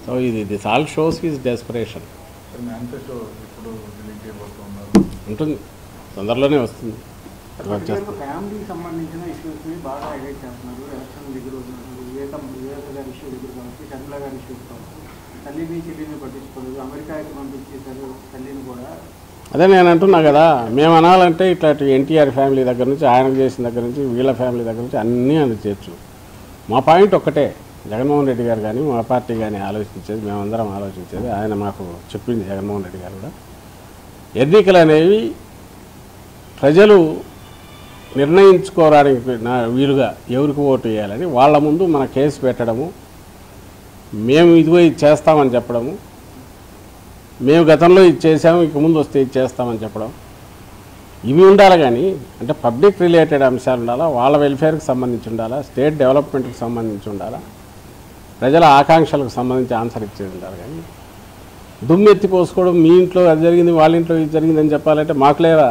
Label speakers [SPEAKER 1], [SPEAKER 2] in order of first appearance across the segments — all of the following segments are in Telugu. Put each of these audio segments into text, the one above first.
[SPEAKER 1] So this all shows his desperation. ఉంటుంది, తొందరలోనే వస్తుంది.
[SPEAKER 2] ఫ్యామిలీకి సంబంధించిన ఇష్యూస్ని బాగా హైలైట్ చేస్తున్నారు. ఎలక్షన్ దగ్గర వివేక గారి ఇష్యూ దగ్గర కావచ్చు, షర్మిల గారి ఇష్యూస్ కావచ్చు, తల్లిని చెల్లిని పట్టించుకోలేదు, అమెరికాకి పంపించేశారు తల్లిని కూడా.
[SPEAKER 1] అదే నేను అంటున్నా కదా, మేము అనాలంటే ఇట్లా ఎన్టీఆర్ ఫ్యామిలీ దగ్గర నుంచి, ఆయనకు చేసిన దగ్గర నుంచి, వీళ్ళ ఫ్యామిలీ దగ్గర నుంచి అన్నీ అని చేయొచ్చు. మా పాయింట్ ఒక్కటే, జగన్మోహన్ రెడ్డి గారు కానీ మా పార్టీ కానీ ఆలోచించేది, మేమందరం ఆలోచించేది, ఆయన మాకు చెప్పింది జగన్మోహన్ రెడ్డి గారు కూడా, ఎన్నికలు అనేవి ప్రజలు నిర్ణయించుకోవడానికి వీలుగా ఎవరికి ఓటు వేయాలని వాళ్ళ ముందు మన కేసు పెట్టడము, మేము ఇదిగో ఇది చేస్తామని చెప్పడము, మేము గతంలో ఇది చేసాము ఇక ముందు వస్తే ఇది చేస్తామని చెప్పడం, ఇవి ఉండాలి. కానీ అంటే పబ్లిక్ రిలేటెడ్ అంశాలు ఉండాలా, వాళ్ళ వెల్ఫేర్కి సంబంధించి ఉండాలా, స్టేట్ డెవలప్మెంట్కి సంబంధించి ఉండాలా, ప్రజల ఆకాంక్షలకు సంబంధించి ఆన్సర్ ఇచ్చేది ఉండాలి. కానీ దుమ్మెత్తి పోసుకోవడం, మీ ఇంట్లో అది జరిగింది వాళ్ళ ఇంట్లో ఇది జరిగిందని చెప్పాలంటే మాకు లేదా,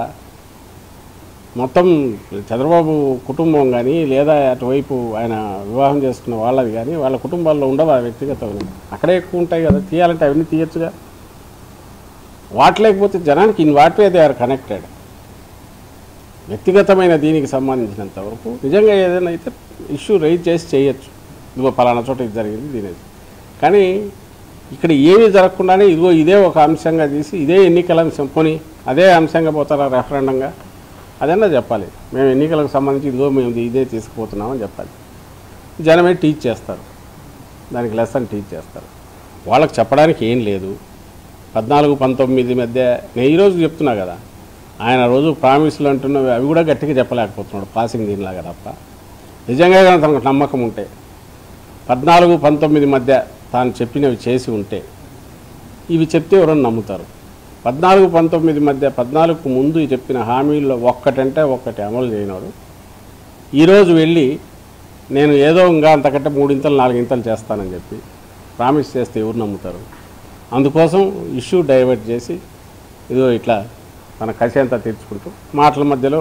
[SPEAKER 1] మొత్తం చంద్రబాబు కుటుంబం కానీ లేదా అటువైపు ఆయన వివాహం చేసుకున్న వాళ్ళది కానీ వాళ్ళ కుటుంబాల్లో ఉండవు ఆ వ్యక్తిగతమైన, అక్కడే ఎక్కువ ఉంటాయి కదా, తీయాలంటే అవన్నీ తీయచ్చుగా. వాటి లేకపోతే జనానికి in what way they are connected. వ్యక్తిగతమైన దీనికి సంబంధించినంత వరకు నిజంగా ఏదైనా అయితే ఇష్యూ రైజ్ చేసి చేయొచ్చు, ఇదిగో పలానా చోట ఇది జరిగింది దీనిది. కానీ ఇక్కడ ఏమీ జరగకుండానే ఇదిగో ఇదే ఒక అంశంగా తీసి ఇదే ఎన్నికల అంశం పోనీ అదే అంశంగా పోతారా రెఫరెండంగా, అదన్నా చెప్పాలి. మేము ఎన్నికలకు సంబంధించి ఇదిగో మేము ఇదే తీసుకుపోతున్నామని చెప్పాలి. జనమే టీచ్ చేస్తారు, దానికి లెసన్ టీచ్ చేస్తారు. వాళ్ళకి చెప్పడానికి ఏం లేదు. 14-19 మధ్య నేను ఈరోజు చెప్తున్నా కదా, ఆయన రోజు ప్రామిస్లు అంటున్నవి అవి కూడా గట్టిగా చెప్పలేకపోతున్నాడు, పాసింగ్ దీనిలాగా తప్ప. నిజంగా కానీ తనకు నమ్మకం ఉంటే 14-19 మధ్య తాను చెప్పినవి చేసి ఉంటే ఇవి చెప్తే ఎవరన్నా నమ్ముతారు. 14-19 మధ్య 14కు ముందు చెప్పిన హామీల్లో ఒక్కటంటే ఒక్కటి అమలు చేయనోడు ఈరోజు వెళ్ళి నేను ఏదో ఇంకా అంతకంటే 3 ఇంతలు 4 ఇంతలు చేస్తానని చెప్పి ప్రామిస్ చేస్తే ఎవరు నమ్ముతారు? అందుకోసం ఇష్యూ డైవర్ట్ చేసి ఇదో ఇట్లా తన కసి అంతా తీర్చుకుంటూ మాటల మధ్యలో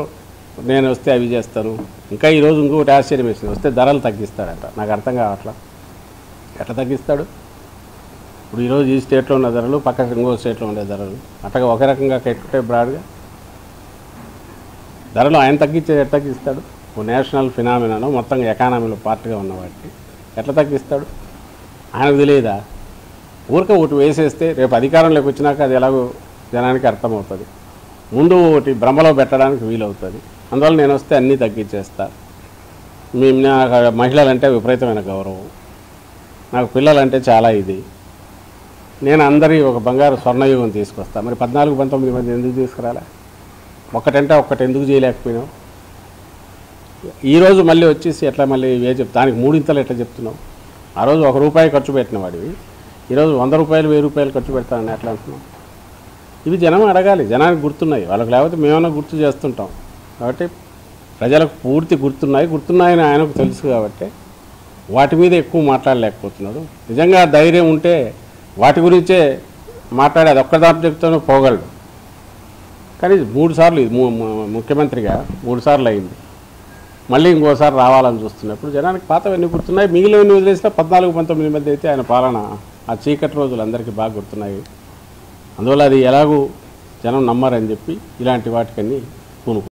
[SPEAKER 1] నేను వస్తే అవి చేస్తాను. ఇంకా ఈరోజు ఇంకొకటి ఆశ్చర్యం వేసింది, వస్తే ధరలు తగ్గిస్తాడట. నాకు అర్థం కావట్లా, ఎట్లా తగ్గిస్తాడు? ఇప్పుడు ఈరోజు ఈ స్టేట్లో ఉన్న ధరలు పక్క ఇంకో స్టేట్లో ఉండే ధరలు అట్టగా ఒక రకంగా ఎక్కుతే బ్రాడ్గా ధరలు ఆయన తగ్గించేది ఎట్లా తగ్గిస్తాడు? ఓ నేషనల్ ఫినామినానో మొత్తం ఎకానమీలో పార్ట్గా ఉన్న వాటికి ఎట్లా తగ్గిస్తాడు? ఆయనకు తెలియదా? ఊరికే ఒకటి వేసేస్తే రేపు అధికారంలోకి వచ్చినాక అది ఎలాగో జనానికి అర్థమవుతుంది. ముందు ఒకటి భ్రమలో పెట్టడానికి వీలవుతుంది. అందువల్ల నేను వస్తే అన్నీ తగ్గించేస్తా. నాకు మహిళలంటే విపరీతమైన గౌరవం, నాకు పిల్లలంటే చాలా ఇది, నేను అందరి ఒక బంగారు స్వర్ణయుగం తీసుకొస్తాను. మరి 14-19 మంది ఎందుకు తీసుకురాలే? ఒక్కటంటే ఒక్కటి ఎందుకు చేయలేకపోయినావు? ఈరోజు మళ్ళీ వచ్చేసి ఎట్లా మళ్ళీ దానికి 3 ఇంతలు ఎట్లా చెప్తున్నావు? ఆ రోజు ₹1 ఖర్చు పెట్టిన వాడివి ఈరోజు ₹100 ₹1000 ఖర్చు పెడతానని ఎట్లా అంటున్నావు? ఇవి జనం అడగాలి, జనానికి గుర్తున్నాయి. వాళ్ళకి లేకపోతే మేమన్నా గుర్తు చేస్తుంటాం. కాబట్టి ప్రజలకు పూర్తి గుర్తున్నాయని ఆయనకు తెలుసు. కాబట్టి వాటి మీద ఎక్కువ మాట్లాడలేకపోతున్నాడు. నిజంగా ధైర్యం ఉంటే వాటి గురించే మాట్లాడే అది ఒక్క సబ్జెక్టుతోనే పోగలడు. కానీ 3 సార్లు ముఖ్యమంత్రిగా 3 సార్లు అయింది, మళ్ళీ ఇంకోసారి రావాలని చూస్తున్నప్పుడు జనానికి పాతవన్నీ గుర్తున్నాయి. మిగిలినవన్నీ వదిలేసిన 14-19 మధ్య అయితే ఆయన పాలన ఆ చీకటి రోజులు అందరికీ బాగా గుర్తున్నాయి. అందువల్ల అది ఎలాగూ జనం నమ్మరని చెప్పి ఇలాంటి వాటికన్నీ పూనుకు